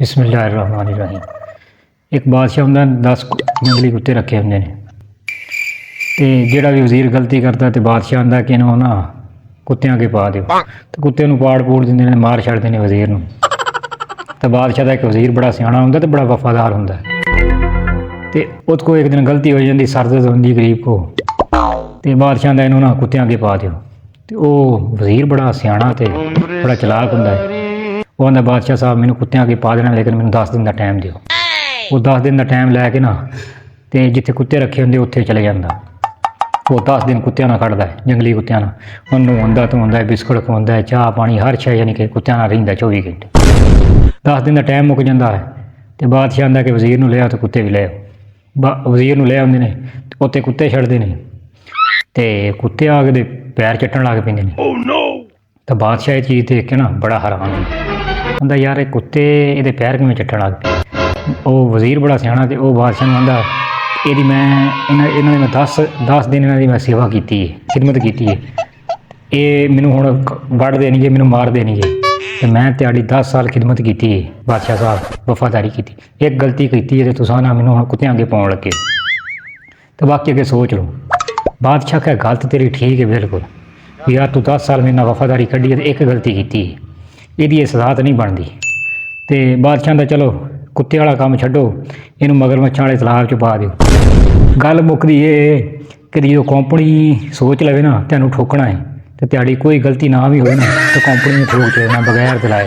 बिस्मिल्लाहिर्रहमानिर्रहीम। एक बादशाह होंदा 10 जंगली कुत्ते रखे होंदे ने ते जेड़ा भी वजीर गलती करता तो बादशाह आंदा कि इन्हूं ना कुत्तियां अगे पा दिओ तो कुत्ते नूं पाड़ पूड़ दिंदे ने, मार छड्डदे ने वजीर नूं। तो बादशाह दा एक वजीर बड़ा सियाणा हुंदा ते बड़ा वफादार हुंदा ते उस को एक दिन गलती हो जाती, सरदर्द होंदी गरीब को, तो बादशाह आंदा इन्हूं ना कुत्तियां अगे पा दिओ। तो वह वजीर बड़ा सियाणा ते बड़ा चलाक हुंदा है। वो आंदा बादशाह साहब मैनू कुत्तियां अगे पा देना, लेकिन मैनू 10 दिन का टाइम दिओ। वो 10 दिन का टाइम लैके ना तो जिथे कुत्ते रखे होंगे उत्थे चले जाता। वो 10 दिन कुत्तियां नाल कटदा है, जंगली कुत्तियां नाल। उन्होंने नहाउंदा धोंदा है, बिस्कुट खवाउंदा है, चाह पानी हर शै यानी कि कुत्तियां नाल रहिंदा 24 घंटे। 10 दिन का टाइम मुक जाता है तो बादशाह आंदा कि वजीर नूं ले आओ तो कुत्ते भी ले आओ। वजीर नूं ले आउंदे ने तो उत्ते कुत्ते छड्डदे ने ते कुत्ते आ के पैर चट्टण लग पैंदे ने। तो बादशाह ये चीज़ देख के ना बड़ा हैरान होंदा यार ये कुत्ते ये पैर किवें चट्टण लग पे। वो वजीर बड़ा सियाणा ते वो बादशाह नूं आंदा ਇਹਦੀ ਇਹਨਾਂ ਦੀ मैं 10 दिन इन्हां दी मैं सेवा की है, खिदमत की है। ये मैनू हुण वढ़ देणगे, मैनू मार देणगे ते मैं तुहाडी 10 साल खिदमत की है बादशाह साहब, वफादारी की। एक गलती की है तो तुसां ना मैनू हुण कुत्तियां अगे पाउण लगे, तो बाकी अगे सोच लो। बादशाह क्या गलत तेरी ठीक है बिल्कुल भी यार, तू 10 साल मेरे नाल वफादारी कढ़ी है तो एक गलती की है, ये सज़ा तो नहीं बनती। तो बादशाह का चलो कुत्ते वाला काम छड्डो, इनू मगरमच्छां वाले तलाब च पा दिओ। गल मुकदी ये कि जो कंपनी सोच लवे ना तैनूं ठोकना है तो तुहाडी कोई गलती ना भी होए ना तो कंपनी ने ठोक देना बगैर दलाल।